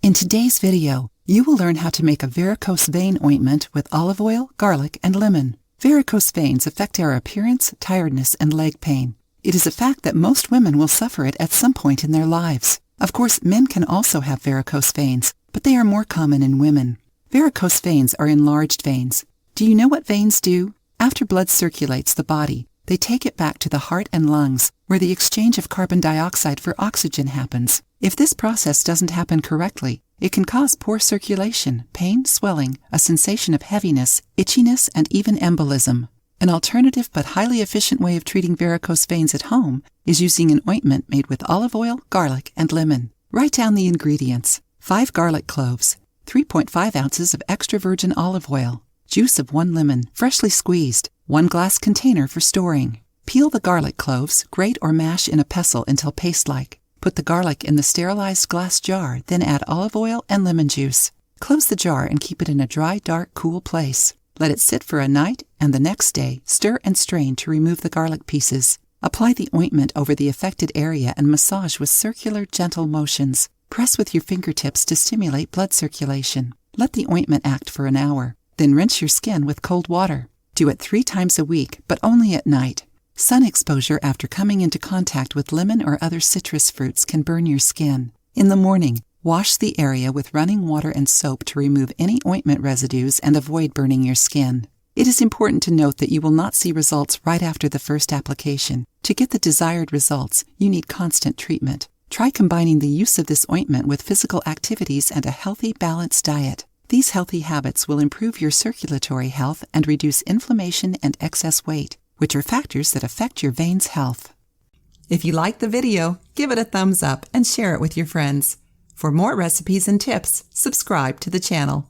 In today's video, you will learn how to make a varicose vein ointment with olive oil, garlic, and lemon. Varicose veins affect our appearance, tiredness, and leg pain. It is a fact that most women will suffer it at some point in their lives. Of course, men can also have varicose veins, but they are more common in women. Varicose veins are enlarged veins. Do you know what veins do? After blood circulates the body, they take it back to the heart and lungs, where the exchange of carbon dioxide for oxygen happens. If this process doesn't happen correctly, it can cause poor circulation, pain, swelling, a sensation of heaviness, itchiness, and even embolism. An alternative but highly efficient way of treating varicose veins at home is using an ointment made with olive oil, garlic, and lemon. Write down the ingredients: 5 garlic cloves, 3.5 ounces of extra virgin olive oil, juice of 1 lemon, freshly squeezed, 1 glass container for storing. Peel the garlic cloves, grate or mash in a pestle until paste-like. Put the garlic in the sterilized glass jar, then add olive oil and lemon juice. Close the jar and keep it in a dry, dark, cool place. Let it sit for a night, and the next day, stir and strain to remove the garlic pieces. Apply the ointment over the affected area and massage with circular, gentle motions. Press with your fingertips to stimulate blood circulation. Let the ointment act for an hour. Then rinse your skin with cold water. Do it 3 times a week, but only at night. Sun exposure after coming into contact with lemon or other citrus fruits can burn your skin. In the morning, wash the area with running water and soap to remove any ointment residues and avoid burning your skin. It is important to note that you will not see results right after the first application. To get the desired results, you need constant treatment. Try combining the use of this ointment with physical activities and a healthy, balanced diet. These healthy habits will improve your circulatory health and reduce inflammation and excess weight, which are factors that affect your veins' health. If you liked the video, give it a thumbs up and share it with your friends. For more recipes and tips, subscribe to the channel.